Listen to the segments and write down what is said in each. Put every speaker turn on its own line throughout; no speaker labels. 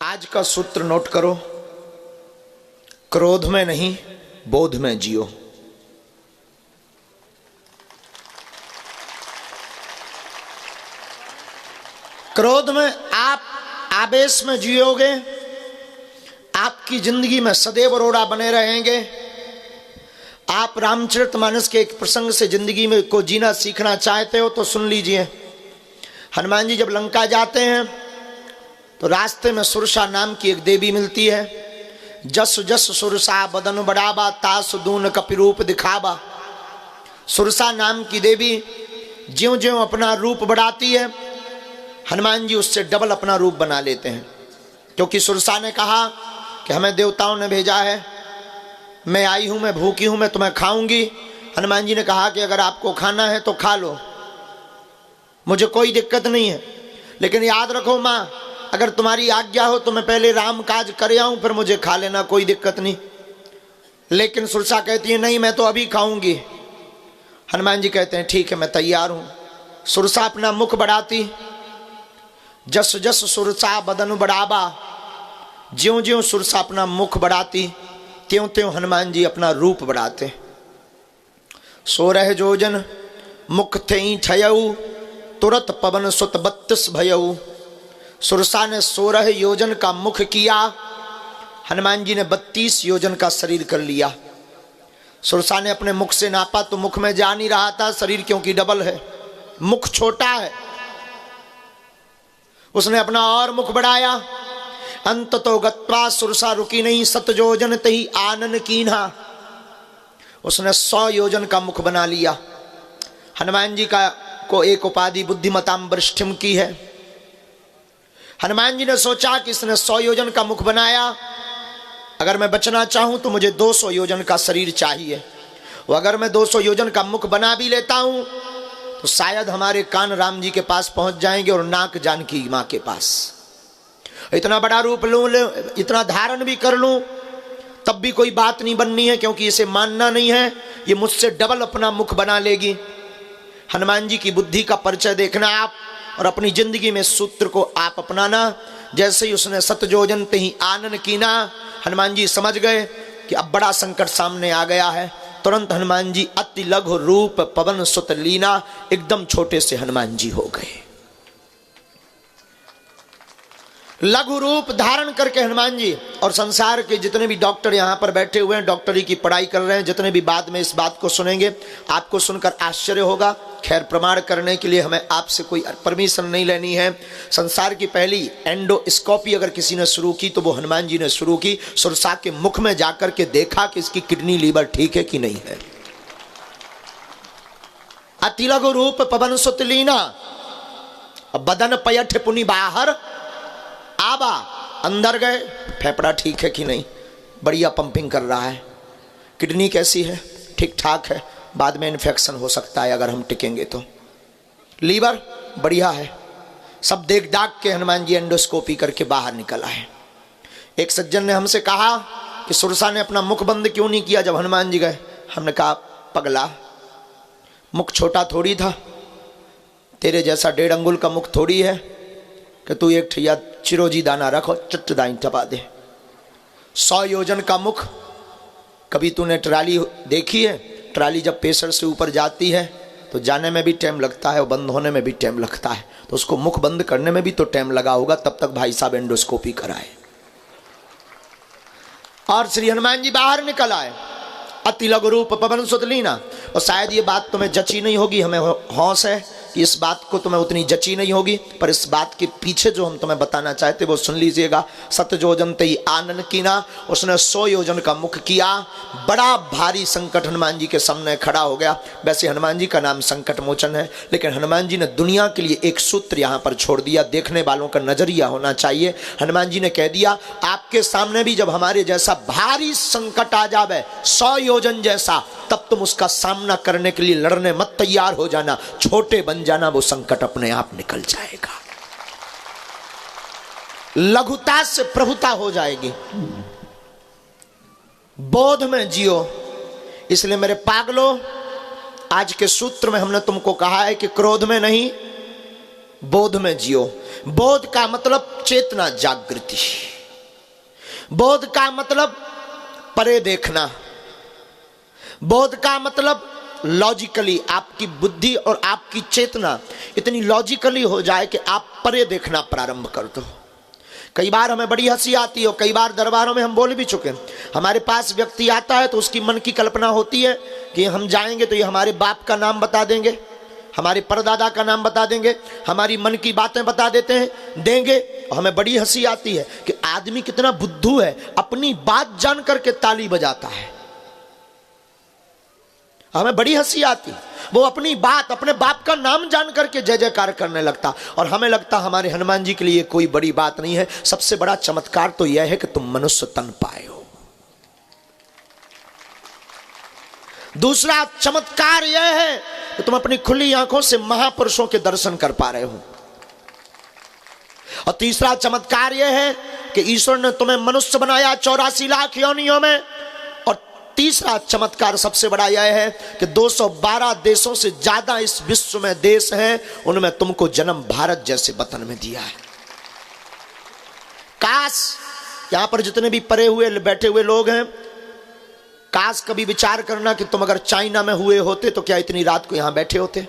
आज का सूत्र नोट करो, क्रोध में नहीं बोध में जियो। क्रोध में आप आवेश में जियोगे, आपकी जिंदगी में सदैव रोड़ा बने रहेंगे। आप रामचरितमानस के एक प्रसंग से जिंदगी में को जीना सीखना चाहते हो तो सुन लीजिए। हनुमान जी जब लंका जाते हैं तो रास्ते में सुरसा नाम की एक देवी मिलती है। जस जस सुरसा बदन बढ़ावा, तास दून कपिरूप दिखावा। सुरसा नाम की देवी ज्यों ज्यों अपना रूप बढ़ाती है, हनुमान जी उससे डबल अपना रूप बना लेते हैं। क्योंकि सुरसा ने कहा कि हमें देवताओं ने भेजा है, मैं आई हूं, मैं भूखी हूं, मैं तुम्हें खाऊंगी। हनुमान जी ने कहा कि अगर आपको खाना है तो खा लो, मुझे कोई दिक्कत नहीं है, लेकिन याद रखो माँ, अगर तुम्हारी आज्ञा हो तो मैं पहले राम काज कर आऊं, फिर मुझे खा लेना, कोई दिक्कत नहीं। लेकिन सुरसा कहती है नहीं, मैं तो अभी खाऊंगी। हनुमान जी कहते हैं ठीक है, मैं तैयार हूं। सुरसा अपना मुख बढ़ाती, जस जस सुरसा बदन बढ़ावा, ज्यों ज्यों सुरसा अपना मुख बढ़ाती त्यों त्यों हनुमान जी अपना रूप बढ़ाते। 16 जोजन मुख थे ठयऊ, तुरत पवन सुत 32 भयऊ। सुरसा ने 16 योजन का मुख किया, हनुमान जी ने 32 योजन का शरीर कर लिया। सुरसा ने अपने मुख से नापा तो मुख में जा नहीं रहा था शरीर, क्योंकि डबल है, मुख छोटा है। उसने अपना और मुख बढ़ाया, अंत तो गत्वा सुरसा रुकी नहीं, 7 योजन तही आनन कीन्हा। उसने 100 योजन का मुख बना लिया। हनुमान जी का को एक उपाधि बुद्धिमताम वरिष्ठिम की है। हनुमान जी ने सोचा कि इसने 100 योजन का मुख बनाया, अगर मैं बचना चाहूं तो मुझे 200 योजन का शरीर चाहिए। और अगर मैं 200 योजन का मुख बना भी लेता हूं तो शायद हमारे कान राम जी के पास पहुंच जाएंगे और नाक जानकी मां के पास। इतना बड़ा रूप लूं, इतना धारण भी कर लूं, तब भी कोई बात नहीं बननी है, क्योंकि इसे मानना नहीं है, ये मुझसे डबल अपना मुख बना लेगी। हनुमान जी की बुद्धि का परिचय देखना आप, और अपनी जिंदगी में सूत्र को आप अपनाना। जैसे ही उसने 7 योजन ही आनन कीना, हनुमान जी समझ गए कि अब बड़ा संकट सामने आ गया है। तुरंत हनुमान जी अति लघु रूप पवन सुत लीना, एकदम छोटे से हनुमान जी हो गए। लघु रूप धारण करके हनुमान जी, और संसार के जितने भी डॉक्टर यहाँ पर बैठे हुए हैं, डॉक्टरी की पढ़ाई कर रहे हैं, जितने भी बाद में इस बात को सुनेंगे, आपको सुनकर आश्चर्य होगा। खैर, प्रमाण करने के लिए हमें आपसे कोई परमिशन नहीं लेनी है। संसार की पहली एंडोस्कोपी अगर किसी ने शुरू की तो वो हनुमान जी ने शुरू की। सुरसा के मुख में जाकर के देखा कि इसकी किडनी लीवर ठीक है कि नहीं है। अति लघु रूप पवन सुत लीना, बदन पयठ पुनि बाहर आबा। अंदर गए, फेफड़ा ठीक है कि नहीं, बढ़िया पंपिंग कर रहा है। किडनी कैसी है, ठीक ठाक है, बाद में इन्फेक्शन हो सकता है अगर हम टिकेंगे तो। लीवर बढ़िया है। सब देख दाग के हनुमान जी एंडोस्कोपी करके बाहर निकल आए। एक सज्जन ने हमसे कहा कि सुरसा ने अपना मुख बंद क्यों नहीं किया जब हनुमान जी गए। हमने कहा पगला, मुख छोटा थोड़ी था, तेरे जैसा 1.5 अंगुल का मुख थोड़ी है कि तू एक ठिया चिरोजी दाना रखो चट दाई टपा दे। 100 योजन का मुख। कभी तूने ट्राली देखी है? ट्राली जब प्रेशर से ऊपर जाती है तो जाने में भी टाइम लगता है और बंद होने में भी टाइम लगता है, तो उसको मुख बंद करने में भी तो टाइम लगा होगा, तब तक भाई साहब एंडोस्कोपी कराए। और श्री हनुमान जी बाहर निकल आए, अति लघु रूप पवन सुत लीना। और शायद ये बात तुम्हें जची नहीं होगी, हमें हौस है कि इस बात को तुम्हें उतनी जची नहीं होगी, पर इस बात के पीछे जो हम तुम्हें बताना चाहते वो सुन लीजिएगा। 7 योजन तई आनन कीना, उसने 100 योजन का मुख किया। बड़ा भारी संकट हनुमान जी के सामने खड़ा हो गया। वैसे हनुमान जी का नाम संकट मोचन है, लेकिन हनुमान जी ने दुनिया के लिए एक सूत्र यहाँ पर छोड़ दिया। देखने वालों का नजरिया होना चाहिए। हनुमान जी ने कह दिया, आपके सामने भी जब हमारे जैसा भारी संकट आ जावे, 100 योजन जैसा, तब तुम उसका सामना करने के लिए लड़ने मत तैयार हो जाना, छोटे बन जाना, वो संकट अपने आप निकल जाएगा। लघुता से प्रभुता हो जाएगी। बोध में जियो। इसलिए मेरे पागलों, आज के सूत्र में हमने तुमको कहा है कि क्रोध में नहीं बोध में जियो। बोध का मतलब चेतना जागृति। बोध का मतलब परे देखना, बोध का मतलब लॉजिकली आपकी बुद्धि और आपकी चेतना इतनी लॉजिकली हो जाए कि आप परे देखना प्रारंभ कर दो। कई बार हमें बड़ी हंसी आती है और कई बार दरबारों में हम बोल भी चुके हैं, हमारे पास व्यक्ति आता है तो उसकी मन की कल्पना होती है कि हम जाएंगे तो ये हमारे बाप का नाम बता देंगे, हमारे परदादा का नाम बता देंगे, हमारी मन की बातें बता देते हैं देंगे। हमें बड़ी हंसी आती है कि आदमी कितना बुद्धू है, अपनी बात जान करके ताली बजाता है। हमें बड़ी हंसी आती, वो अपनी बात अपने बाप का नाम जान करके जय जयकार करने लगता, और हमें लगता हमारे हनुमान जी के लिए कोई बड़ी बात नहीं है। सबसे बड़ा चमत्कार तो यह है कि तुम मनुष्य तन पाए हो। दूसरा चमत्कार यह है कि तुम अपनी खुली आंखों से महापुरुषों के दर्शन कर पा रहे हो। और तीसरा चमत्कार यह है कि ईश्वर ने तुम्हें मनुष्य बनाया 84 लाख योनियों में। और तीसरा चमत्कार सबसे बड़ा यह है कि 212 देशों से ज्यादा इस विश्व में देश हैं, उनमें तुमको जन्म भारत जैसे वतन में दिया है। काश यहां पर जितने भी परे हुए बैठे हुए लोग हैं, काश कभी विचार करना कि तुम अगर चाइना में हुए होते तो क्या इतनी रात को यहां बैठे होते,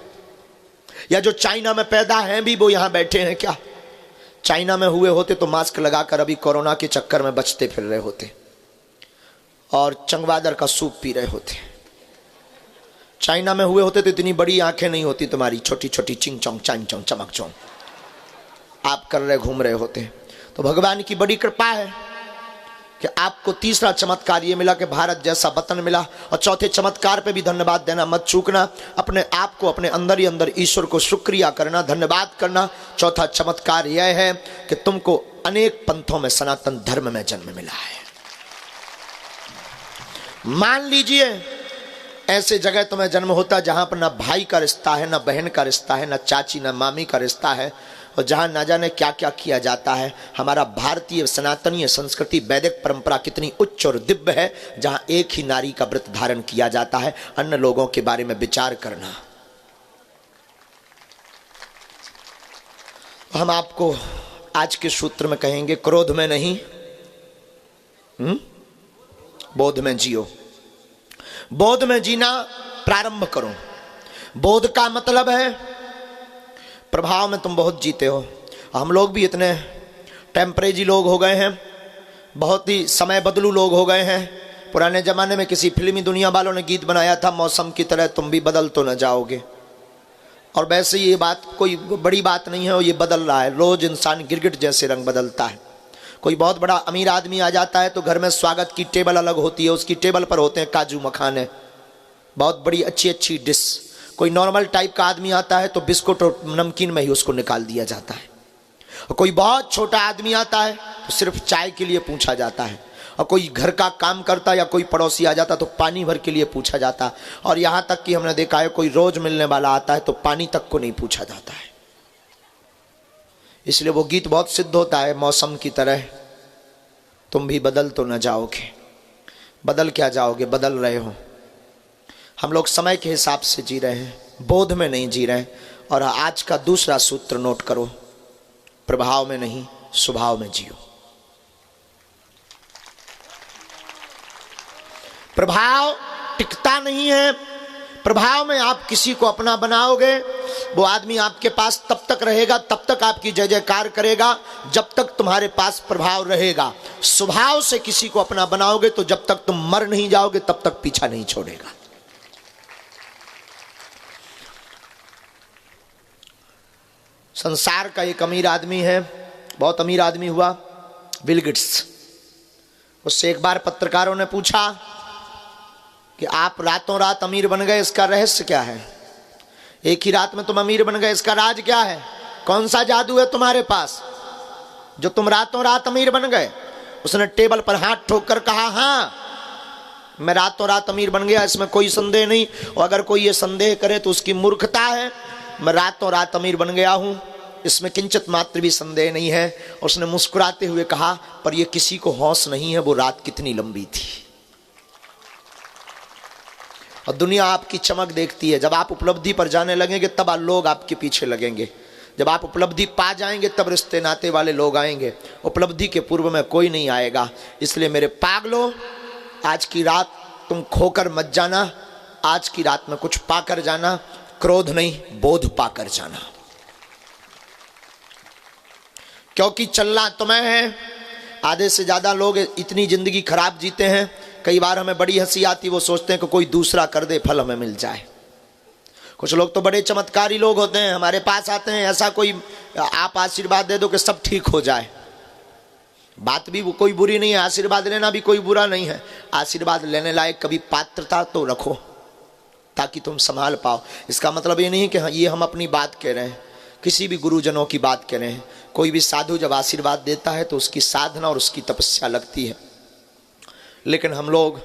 या जो चाइना में पैदा हैं भी वो यहां बैठे हैं क्या? चाइना में हुए होते तो मास्क लगाकर अभी कोरोना के चक्कर में बचते फिर रहे होते और चंगवादर का सूप पी रहे होते। चाइना में हुए होते तो इतनी बड़ी आंखें नहीं होती तुम्हारी, छोटी छोटी चिंग चोंग चांग चोंग चमक चोंग आप कर रहे घूम रहे होते। तो भगवान की बड़ी कृपा है कि आपको तीसरा चमत्कार ये मिला कि भारत जैसा वतन मिला। और चौथे चमत्कार पे भी धन्यवाद देना मत चूकना, अपने आप को अपने अंदर ही अंदर ईश्वर को शुक्रिया करना, धन्यवाद करना। चौथा चमत्कार यह है कि तुमको अनेक पंथों में सनातन धर्म में जन्म मिला है। मान लीजिए ऐसे जगह तुम्हें जन्म होता जहां पर ना भाई का रिश्ता है, ना बहन का रिश्ता है, ना चाची ना मामी का रिश्ता है, और जहां ना जाने क्या क्या किया जाता है। हमारा भारतीय सनातनीय संस्कृति वैदिक परंपरा कितनी उच्च और दिव्य है, जहां एक ही नारी का व्रत धारण किया जाता है। अन्य लोगों के बारे में विचार करना। हम आपको आज के सूत्र में कहेंगे, क्रोध में नहीं बोध में जियो। बोध में जीना प्रारंभ करो। बोध का मतलब है प्रभाव में तुम बहुत जीते हो। हम लोग भी इतने टेम्परेरी लोग हो गए हैं, बहुत ही समय बदलू लोग हो गए हैं। पुराने ज़माने में किसी फिल्मी दुनिया वालों ने गीत बनाया था, मौसम की तरह तुम भी बदल तो न जाओगे। और वैसे ये बात कोई बड़ी बात नहीं है, और ये बदल रहा है। रोज़ इंसान गिरगिट जैसे रंग बदलता है। कोई बहुत बड़ा अमीर आदमी आ जाता है तो घर में स्वागत की टेबल अलग होती है, उसकी टेबल पर होते हैं काजू मखाने, बहुत बड़ी अच्छी अच्छी डिश। कोई नॉर्मल टाइप का आदमी आता है तो बिस्कुट और नमकीन में ही उसको निकाल दिया जाता है। और कोई बहुत छोटा आदमी आता है तो सिर्फ चाय के लिए पूछा जाता है। और कोई घर का काम करता या कोई पड़ोसी आ जाता तो पानी भर के लिए पूछा जाता। और यहाँ तक कि हमने देखा है कोई रोज मिलने वाला आता है तो पानी तक को नहीं पूछा जाता है। इसलिए वो गीत बहुत सिद्ध होता है, मौसम की तरह तुम भी बदल तो न जाओगे। बदल क्या जाओगे, बदल रहे हो। हम लोग समय के हिसाब से जी रहे हैं, बोध में नहीं जी रहे। और आज का दूसरा सूत्र नोट करो, प्रभाव में नहीं स्वभाव में जियो। प्रभाव टिकता नहीं है। प्रभाव में आप किसी को अपना बनाओगे, वो आदमी आपके पास तब तक रहेगा, तब तक आपकी जय जयकार करेगा जब तक तुम्हारे पास प्रभाव रहेगा। स्वभाव से किसी को अपना बनाओगे तो जब तक तुम मर नहीं जाओगे तब तक पीछा नहीं छोड़ेगा। संसार का एक अमीर आदमी है, बहुत अमीर आदमी हुआ, बिल गेट्स। उससे एक बार पत्रकारों ने पूछा कि आप रातों रात अमीर बन गए, इसका रहस्य क्या है? एक ही रात में तुम अमीर बन गए, इसका राज क्या है? कौन सा जादू है तुम्हारे पास जो तुम रातों रात अमीर बन गए? उसने टेबल पर हाथ ठोक कर कहा, हाँ मैं रातों रात अमीर बन गया, इसमें कोई संदेह नहीं। और अगर कोई ये संदेह करे तो उसकी मूर्खता है। मैं रातों रात अमीर बन गया हूं, इसमें किंचित मात्र भी संदेह नहीं है। उसने मुस्कुराते हुए कहा, पर यह किसी को होश नहीं है वो रात कितनी लंबी थी। और दुनिया आपकी चमक देखती है। जब आप उपलब्धि पर जाने लगेंगे तब लोग आपके पीछे लगेंगे। जब आप उपलब्धि पा जाएंगे तब रिश्ते नाते वाले लोग आएंगे, उपलब्धि के पूर्व में कोई नहीं आएगा। इसलिए मेरे पागलों, आज की रात तुम खोकर मत जाना, आज की रात में कुछ पाकर जाना, क्रोध नहीं बोध पाकर जाना। क्योंकि चलना तुम्हें है। आधे से ज्यादा लोग इतनी जिंदगी खराब जीते हैं, कई बार हमें बड़ी हंसी आती, वो सोचते हैं कि कोई दूसरा कर दे, फल हमें मिल जाए। कुछ लोग तो बड़े चमत्कारी लोग होते हैं, हमारे पास आते हैं, ऐसा कोई आप आशीर्वाद दे दो कि सब ठीक हो जाए। बात भी कोई बुरी नहीं है, आशीर्वाद लेना भी कोई बुरा नहीं है। आशीर्वाद लेने लायक कभी पात्रता तो रखो ताकि तुम संभाल पाओ। इसका मतलब ये नहीं कि ये हम अपनी बात कह रहे हैं, किसी भी गुरुजनों की बात कह रहे हैं। कोई भी साधु जब आशीर्वाद देता है तो उसकी साधना और उसकी तपस्या लगती है। लेकिन हम लोग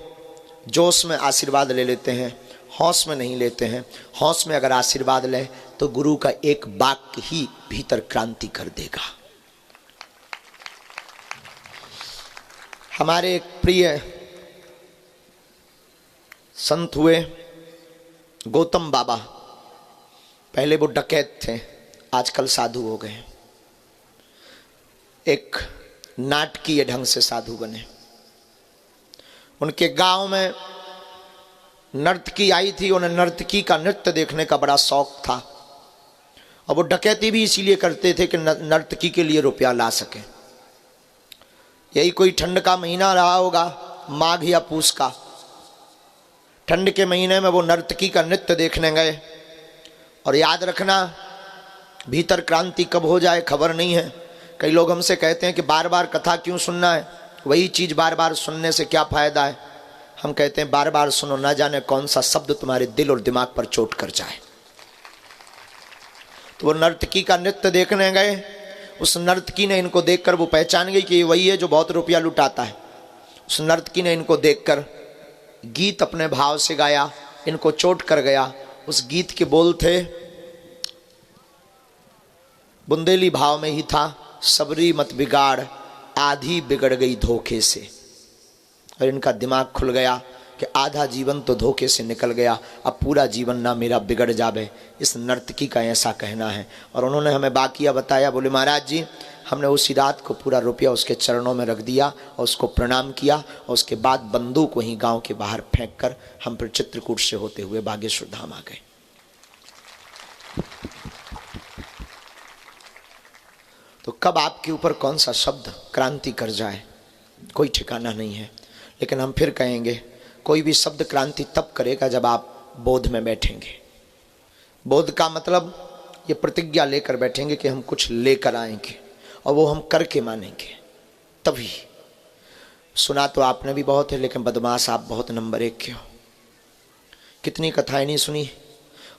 जोश में आशीर्वाद ले लेते हैं, हौस में नहीं लेते हैं। हौस में अगर आशीर्वाद ले तो गुरु का एक वाक्य ही भीतर क्रांति कर देगा। हमारे एक प्रिय संत हुए गौतम बाबा, पहले वो डकैत थे, आजकल साधु हो गए। एक नाटकीय ढंग से साधु बने। उनके गांव में नर्तकी आई थी, उन्हें नर्तकी का नृत्य देखने का बड़ा शौक था और वो डकैती भी इसीलिए करते थे कि नर्तकी के लिए रुपया ला सके। यही कोई ठंड का महीना रहा होगा, माघ या पूस का। ठंड के महीने में वो नर्तकी का नृत्य देखने गए। और याद रखना, भीतर क्रांति कब हो जाए खबर नहीं है। कई लोग हमसे कहते हैं कि बार बार कथा क्यों सुनना है, वही चीज़ बार बार सुनने से क्या फ़ायदा है। हम कहते हैं बार बार सुनो, ना जाने कौन सा शब्द तुम्हारे दिल और दिमाग पर चोट कर जाए। तो वो नर्तकी का नृत्य देखने गए। उस नर्तकी ने इनको देखकर, वो पहचान गई कि ये वही है जो बहुत रुपया लुटाता है। उस नर्तकी ने इनको देखकर गीत अपने भाव से गाया, इनको चोट कर गया। उस गीत के बोल थे, बुंदेली भाव में ही था, सबरी मत बिगाड़, आधी बिगड़ गई धोखे से। और इनका दिमाग खुल गया कि आधा जीवन तो धोखे से निकल गया, अब पूरा जीवन ना मेरा बिगड़ जावे। इस नर्तकी का ऐसा कहना है। और उन्होंने हमें बाकिया बताया, बोले महाराज जी, हमने उसी रात को पूरा रुपया उसके चरणों में रख दिया और उसको प्रणाम किया और उसके बाद बंदूक वहीं गांव के बाहर फेंक कर हम फिर चित्रकूट से होते हुए बागेश्वर धाम आ गए। तो कब आपके ऊपर कौन सा शब्द क्रांति कर जाए कोई ठिकाना नहीं है। लेकिन हम फिर कहेंगे, कोई भी शब्द क्रांति तब करेगा जब आप बोध में बैठेंगे। बोध का मतलब ये प्रतिज्ञा लेकर बैठेंगे कि हम कुछ लेकर आएंगे और वो हम करके मानेंगे, तभी। सुना तो आपने भी बहुत है, लेकिन बदमाश आप बहुत नंबर 1 के हो। कितनी कथाएं नहीं सुनी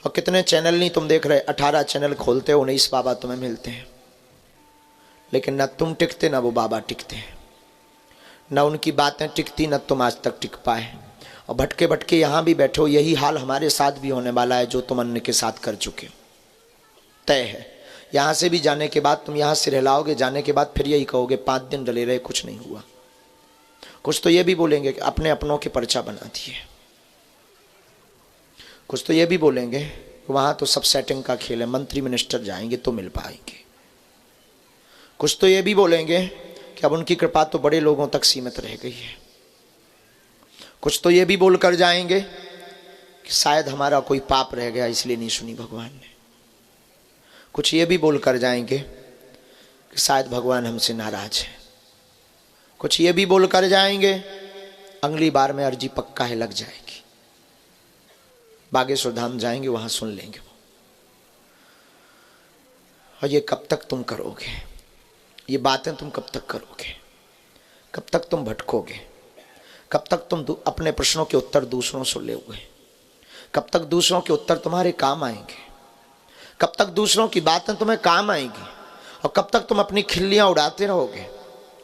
और कितने चैनल नहीं तुम देख रहे। 18 चैनल खोलते हो, 19 बाबा तुम्हें मिलते हैं, लेकिन ना तुम टिकते ना वो बाबा टिकते हैं, ना उनकी बातें टिकती ना तुम आज तक टिक पाए। और भटके भटके यहाँ भी बैठो, यही हाल हमारे साथ भी होने वाला है जो तुम अन्य के साथ कर चुके हो, तय है। यहाँ से भी जाने के बाद तुम यहाँ से रहलाओगे, जाने के बाद फिर यही कहोगे 5 दिन डले रहे कुछ नहीं हुआ। कुछ तो ये भी बोलेंगे कि अपने अपनों के पर्चा बना दिए। कुछ तो ये भी बोलेंगे वहाँ तो सब सेटिंग का खेल है, मंत्री मिनिस्टर जाएंगे तो मिल पाएंगे। कुछ तो ये भी बोलेंगे कि अब उनकी कृपा तो बड़े लोगों तक सीमित रह गई है। कुछ तो ये भी बोलकर जाएंगे कि शायद हमारा कोई पाप रह गया इसलिए नहीं सुनी भगवान ने। कुछ ये भी बोलकर जाएंगे कि शायद भगवान हमसे नाराज है। कुछ ये भी बोलकर जाएंगे अगली बार में अर्जी पक्का है, लग जाएगी, बागेश्वर धाम जाएंगे वहां सुन लेंगे वो। और ये कब तक तुम करोगे? ये बातें तुम कब तक करोगे? कब तक तुम भटकोगे? कब तक तुम अपने प्रश्नों के उत्तर दूसरों से लोगे? कब तक दूसरों के उत्तर तुम्हारे काम आएंगे? कब तक दूसरों की बातें तुम्हें काम आएंगी? और कब तक तुम अपनी खिल्लियां उड़ाते रहोगे,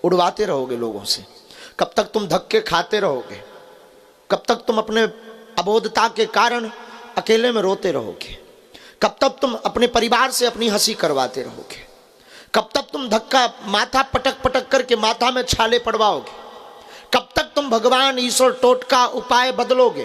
उड़वाते रहोगे लोगों से? कब तक तुम धक्के खाते रहोगे? कब तक तुम अपने अबोधता के कारण अकेले में रोते रहोगे? कब तक तुम अपने परिवार से अपनी हंसी करवाते रहोगे? कब तक तुम धक्का माथा पटक पटक करके माथा में छाले पड़वाओगे? कब तक तुम भगवान ईश्वर टोटका उपाय बदलोगे?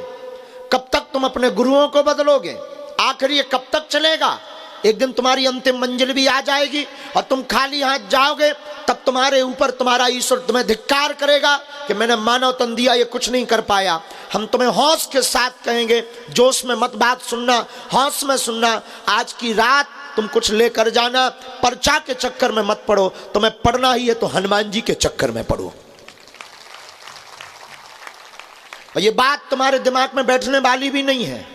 कब तक तुम अपने गुरुओं को बदलोगे? आखिर ये कब तक चलेगा? एक दिन तुम्हारी अंतिम मंजिल भी आ जाएगी और तुम खाली हाथ जाओगे, तब तुम्हारे ऊपर तुम्हारा ईश्वर तुम्हें धिक्कार करेगा कि मैंने मानव तन दिया, ये कुछ नहीं कर पाया। हम तुम्हें हौस के साथ कहेंगे, जोश में मत बात सुनना, हौस में सुनना। आज की रात तुम कुछ लेकर जाना, पर्चा के चक्कर में मत पड़ो। तुम्हें पढ़ना ही है तो हनुमान जी के चक्कर में पढ़ो। और ये बात तुम्हारे दिमाग में बैठने वाली भी नहीं है,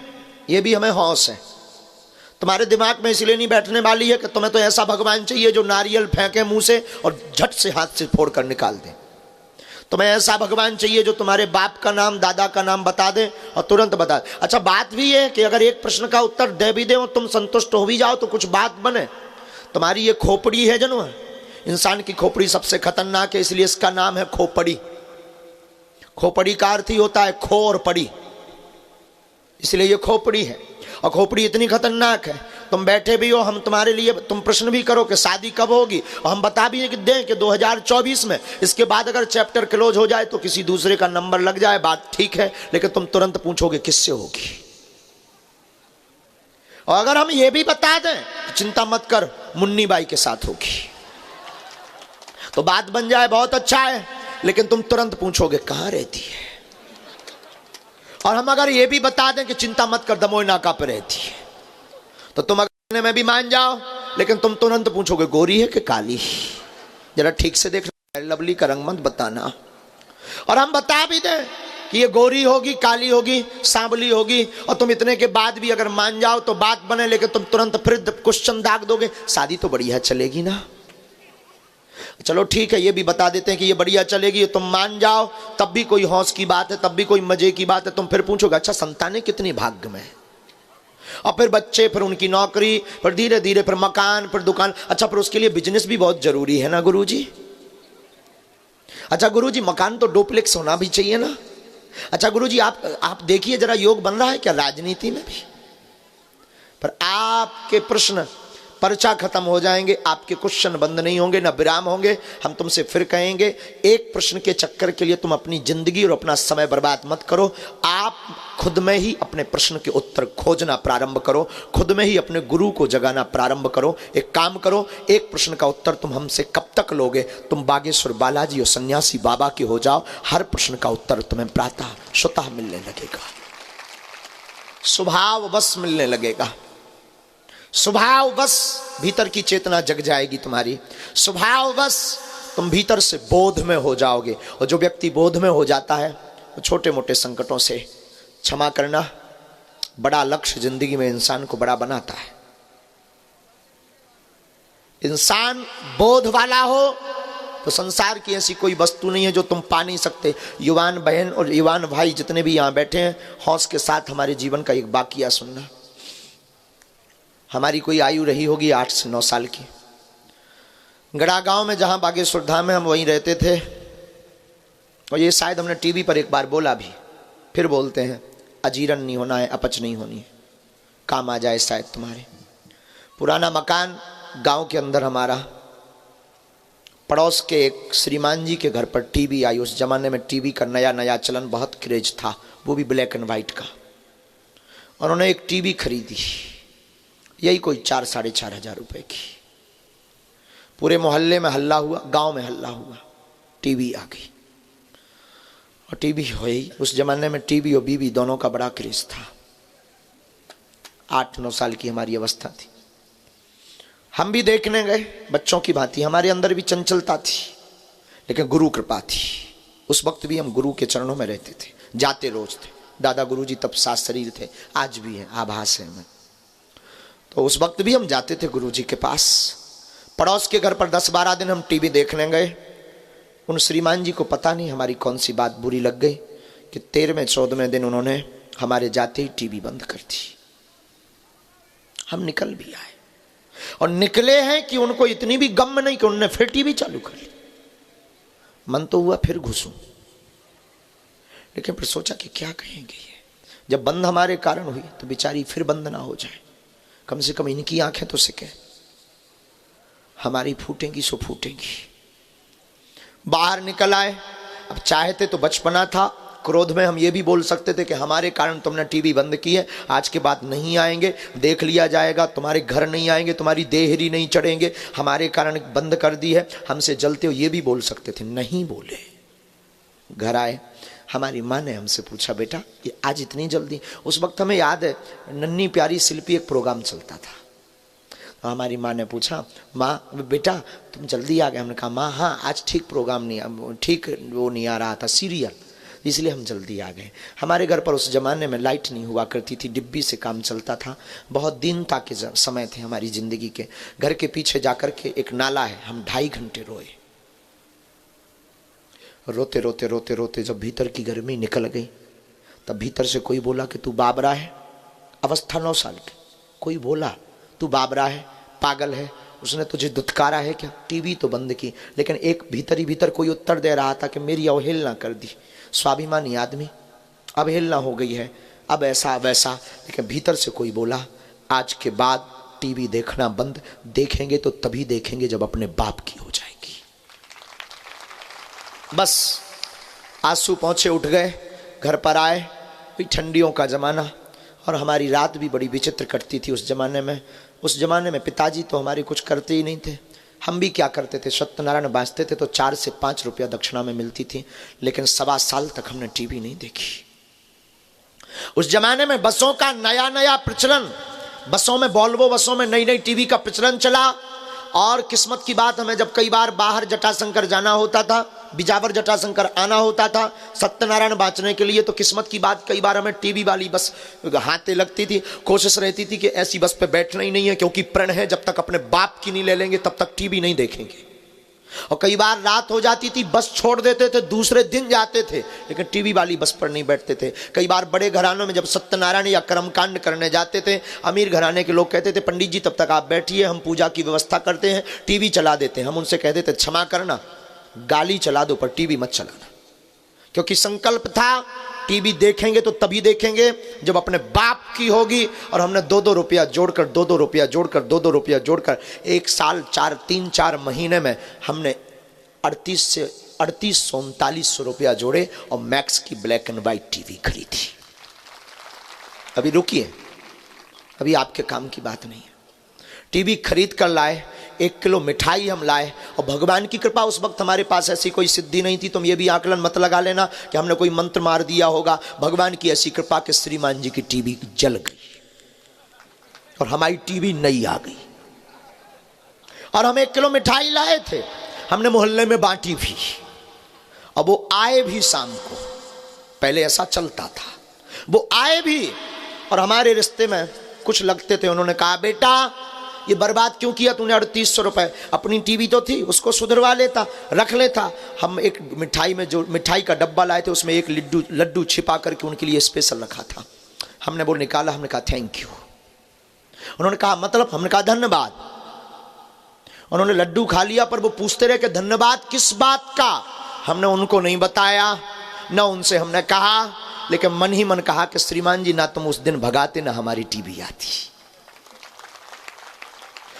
ये भी हमें हौस है। तुम्हारे दिमाग में इसलिए नहीं बैठने वाली है कि तुम्हें तो ऐसा भगवान चाहिए जो नारियल फेंके मुंह से और झट से हाथ से फोड़ कर निकाल दे। तुम्हें ऐसा भगवान चाहिए जो तुम्हारे बाप का नाम, दादा का नाम बता दे और तुरंत बता दे। अच्छा, बात भी है कि अगर एक प्रश्न का उत्तर दे भी दे और तुम संतुष्ट हो भी जाओ तो कुछ बात बने। तुम्हारी ये खोपड़ी है जनू, इंसान की खोपड़ी सबसे खतरनाक है, इसलिए इसका नाम है खोपड़ी। खोपड़ी का अर्थ ही होता है खो और पड़ी, इसलिए ये खोपड़ी है। और खोपड़ी इतनी खतरनाक है, तुम बैठे भी हो, हम तुम्हारे लिए, तुम प्रश्न भी करो कि शादी कब होगी, और हम बता भी दें कि 2024 में, इसके बाद अगर चैप्टर क्लोज हो जाए तो किसी दूसरे का नंबर लग जाए, बात ठीक है, लेकिन तुम तुरंत पूछोगे किससे होगी। और अगर हम ये भी बता दें चिंता मत कर, मुन्नी बाई के साथ होगी, तो बात बन जाए, बहुत अच्छा है, लेकिन तुम तुरंत पूछोगे कहां रहती है। और हम अगर ये भी बता दें कि चिंता मत कर, दमोई नाका पे रहती है, तो तुम अगर में भी मान जाओ, लेकिन तुम तुरंत पूछोगे गोरी है कि काली, जरा ठीक से देखना, लवली का रंग मत बताना। और हम बता भी दें कि ये गोरी होगी, काली होगी, सांवली होगी, और तुम इतने के बाद भी अगर मान जाओ तो बात बने, लेकिन तुम तुरंत फिर क्वेश्चन दाग दोगे, शादी तो बढ़िया चलेगी ना। चलो ठीक है, ये भी बता देते हैं कि ये बढ़िया चलेगी, तुम मान जाओ, तब भी कोई हौस की बात है, तब भी कोई मजे की बात है। तुम फिर पूछोगे अच्छा संतानें कितनी भाग्य में, और फिर बच्चे, फिर उनकी नौकरी, फिर धीरे धीरे फिर मकान, फिर दुकान। अच्छा, फिर उसके लिए बिजनेस भी बहुत जरूरी है ना गुरुजी। अच्छा गुरुजी, मकान तो डुप्लेक्स होना भी चाहिए ना। अच्छा गुरुजी, आप देखिए जरा, योग बन रहा है क्या राजनीति में भी। पर आपके प्रश्न पर्चा खत्म हो जाएंगे, आपके क्वेश्चन बंद नहीं होंगे, ना विराम होंगे। हम तुमसे फिर कहेंगे, एक प्रश्न के चक्कर के लिए तुम अपनी जिंदगी और अपना समय बर्बाद मत करो। आप खुद में ही अपने प्रश्न के उत्तर खोजना प्रारंभ करो, खुद में ही अपने गुरु को जगाना प्रारंभ करो। एक काम करो, एक प्रश्न का उत्तर तुम हमसे कब तक लोगे? तुम बागेश्वर बालाजी और सन्यासी बाबा के हो जाओ, हर प्रश्न का उत्तर तुम्हें प्रातः स्वतः मिलने लगेगा, स्वभाव बस मिलने लगेगा। स्वभाव बस भीतर की चेतना जग जाएगी तुम्हारी, स्वभाव बस तुम भीतर से बोध में हो जाओगे। और जो व्यक्ति बोध में हो जाता है वो छोटे मोटे संकटों से, क्षमा करना, बड़ा लक्ष्य जिंदगी में इंसान को बड़ा बनाता है। इंसान बोध वाला हो तो संसार की ऐसी कोई वस्तु नहीं है जो तुम पा नहीं सकते। युवान बहन और युवान भाई जितने भी यहाँ बैठे हैं, हौस के साथ हमारे जीवन का एक वाकया सुनना। हमारी कोई आयु रही होगी 8 से 9 साल की। गड़ा गांव में जहां बागेश्वर धाम है, हम वहीं रहते थे। और ये शायद हमने टीवी पर एक बार बोला भी, फिर बोलते हैं, अजीरन नहीं होना है, अपच नहीं होनी है, काम आ जाए शायद तुम्हारे। पुराना मकान गांव के अंदर हमारा, पड़ोस के एक श्रीमान जी के घर पर टीवी आई। उस जमाने में टीवी का नया नया चलन, बहुत क्रेज था, वो भी ब्लैक एंड वाइट का। उन्होंने एक टीवी खरीदी, यही कोई 4-4.5 हजार रुपए की। पूरे मोहल्ले में हल्ला हुआ, गांव में हल्ला हुआ, टीवी आ गई। और टीवी हुई, उस जमाने में टीवी और बीवी दोनों का बड़ा क्रेज था। 8-9 साल की हमारी अवस्था थी। हम भी देखने गए बच्चों की भांति, हमारे अंदर भी चंचलता थी, लेकिन गुरु कृपा थी। उस वक्त भी हम गुरु के चरणों में रहते थे, जाते रोज थे। दादा गुरु जी तब 7 शरीर थे, आज भी है, आभास है हमें। तो उस वक्त भी हम जाते थे गुरु जी के पास। पड़ोस के घर पर 10-12 दिन हम टीवी देखने गए। उन श्रीमान जी को पता नहीं हमारी कौन सी बात बुरी लग गई कि 13वें-14वें दिन उन्होंने हमारे जाते ही टीवी बंद कर दी। हम निकल भी आए, और निकले हैं कि उनको इतनी भी गम नहीं कि उन्होंने फिर टीवी चालू कर ली। मन तो हुआ फिर घुसूं, लेकिन फिर सोचा कि क्या कहेंगे ये, जब बंद हमारे कारण हुई तो बेचारी फिर बंद ना हो जाए, कम से कम इनकी आंखें तो सिके। हमारी फूटेंगी सो फूटेंगी। बाहर निकल आए। अब चाहते तो बचपना था, क्रोध में हम ये भी बोल सकते थे कि हमारे कारण तुमने टीवी बंद की है, आज के बाद नहीं आएंगे, देख लिया जाएगा, तुम्हारे घर नहीं आएंगे, तुम्हारी देहरी नहीं चढ़ेंगे, हमारे कारण बंद कर दी है, हमसे जलते हो, ये भी बोल सकते थे। नहीं बोले। घर आए, हमारी माँ ने हमसे पूछा, बेटा ये आज इतनी जल्दी? उस वक्त हमें याद है नन्ही प्यारी शिल्पी एक प्रोग्राम चलता था। तो हमारी माँ ने पूछा, माँ बेटा तुम जल्दी आ गए? हमने कहा माँ हाँ, आज ठीक प्रोग्राम नहीं, ठीक वो नहीं आ रहा था सीरियल, इसलिए हम जल्दी आ गए। हमारे घर पर उस ज़माने में लाइट नहीं हुआ करती थी, डिब्बी से काम चलता था। बहुत दीनता के समय थे हमारी ज़िंदगी के। घर के पीछे जाकर के एक नाला है, हम 2.5 घंटे रोए। रोते रोते रोते रोते जब भीतर की गर्मी निकल गई, तब भीतर से कोई बोला कि तू बाबरा है। अवस्था 9 साल की। कोई बोला तू बाबरा है, पागल है, उसने तुझे दुत्कारा है क्या? टीवी तो बंद की, लेकिन एक भीतर ही भीतर कोई उत्तर दे रहा था कि मेरी अवहेलना कर दी। स्वाभिमानी आदमी, अवहेलना हो गई है, अब ऐसा वैसा। लेकिन भीतर से कोई बोला, आज के बाद टीवी देखना बंद, देखेंगे तो तभी देखेंगे जब अपने बाप की हो जाएगी। बस आंसू पहुंचे, उठ गए, घर पर आए। ठंडियों का ज़माना, और हमारी रात भी बड़ी विचित्र कटती थी उस ज़माने में। उस ज़माने में पिताजी तो हमारे कुछ करते ही नहीं थे। हम भी क्या करते थे, सत्यनारायण बाँचते थे तो 4 से 5 रुपया दक्षिणा में मिलती थी, लेकिन 1.25 साल तक हमने टीवी नहीं देखी। उस ज़माने में बसों का नया नया प्रचलन, बसों में, वॉल्वो बसों में नई नई टीवी का प्रचलन चला। और किस्मत की बात, हमें जब कई बार बाहर जटाशंकर जाना होता था, बिजावर जटाशंकर आना होता था सत्यनारायण बाँचने के लिए, तो किस्मत की बात कई बार हमें टीवी वाली बस हाथे लगती थी। कोशिश रहती थी कि ऐसी बस पे बैठना ही नहीं है, क्योंकि प्रण है जब तक अपने बाप की नहीं ले लेंगे तब तक टीवी नहीं देखेंगे। और कई बार रात हो जाती थी, बस छोड़ देते थे, दूसरे दिन जाते थे, लेकिन टीवी वाली बस पर नहीं बैठते थे। कई बार बड़े घरानों में जब सत्यनारायण या कर्मकांड करने जाते थे, अमीर घराने के लोग कहते थे पंडित जी तब तक आप बैठिए, हम पूजा की व्यवस्था करते हैं, टीवी चला देते हैं। हम उनसे कहते थे क्षमा करना, गाली चला दो पर टीवी मत चलाना, क्योंकि संकल्प था टीवी देखेंगे तो तभी देखेंगे जब अपने बाप की होगी। और हमने 2-2 रुपया जोड़कर, 2-2 रुपया जोड़कर, 2-2 रुपया जोड़कर 1 साल 3-4 महीने में हमने 3800-3900 रुपया जोड़े और मैक्स की ब्लैक एंड व्हाइट टीवी खरीदी। अभी रुकिए, अभी आपके काम की बात नहीं है। टीवी खरीद कर लाए, 1 किलो मिठाई हम लाए, और भगवान की कृपा, उस वक्त हमारे पास ऐसी कोई सिद्धि नहीं थी। तुम ये भी आकलन मत लगा लेना कि हमने कोई मंत्र मार दिया होगा। भगवान की ऐसी कृपा कि श्रीमान जी की टीवी जल गई और हमारी टीवी नई आ गई। और हम 1 किलो मिठाई लाए थे, हमने मोहल्ले में बांटी भी, और वो आए भी शाम को। पहले ऐसा चलता था, वो आए भी, और हमारे रिश्ते में कुछ लगते थे। उन्होंने कहा, बेटा ये बर्बाद क्यों किया तूने 3800 रुपए? अपनी टीवी तो थी, उसको सुधरवा लेता, रख लेता। हम एक मिठाई में, जो मिठाई का डब्बा लाए थे, उसमें एक लड्डू छिपा करके उनके लिए स्पेशल रखा था। हमने वो निकाला, हमने कहा थैंक यू। उन्होंने कहा मतलब? हमने कहा धन्यवाद। उन्होंने लड्डू खा लिया, पर वो पूछते रहे कि धन्यवाद किस बात का? हमने उनको नहीं बताया, न उनसे हमने कहा, लेकिन मन ही मन कहा कि श्रीमान जी ना तुम उस दिन भगाते ना हमारी टीवी आती।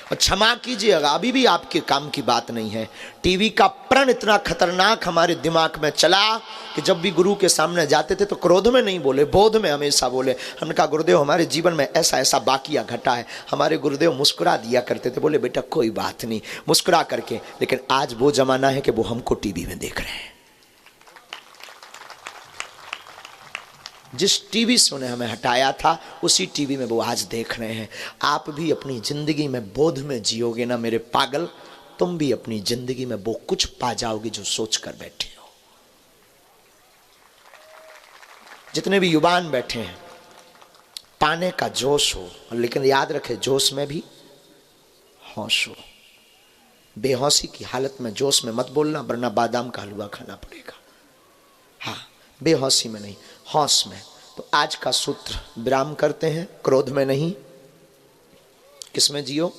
और क्षमा कीजिएगा, अभी भी आपके काम की बात नहीं है। टीवी का प्रण इतना खतरनाक हमारे दिमाग में चला कि जब भी गुरु के सामने जाते थे तो क्रोध में नहीं बोले, बोध में हमेशा बोले। हमने कहा गुरुदेव हमारे जीवन में ऐसा ऐसा बाकिया घटा है। हमारे गुरुदेव मुस्कुरा दिया करते थे, बोले बेटा कोई बात नहीं, मुस्कुरा करके। लेकिन आज वो जमाना है कि वो हमको टीवी में देख रहे हैं। जिस टीवी से उन्हें हमें हटाया था, उसी टीवी में वो आज देख रहे हैं। आप भी अपनी जिंदगी में बोध में जियोगे ना मेरे पागल, तुम भी अपनी जिंदगी में वो कुछ पा जाओगे जो सोच कर बैठे हो। जितने भी युवान बैठे हैं, पाने का जोश हो, लेकिन याद रखे जोश में भी होश हो। बेहोशी की हालत में जोश में मत बोलना, वरना बादाम का हलवा खाना पड़ेगा। हाँ, बेहोशी में नहीं, होश में। तो आज का सूत्र विराम करते हैं। क्रोध में नहीं, किस में जियो?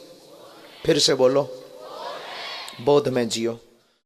फिर से बोलो, बोध में जियो।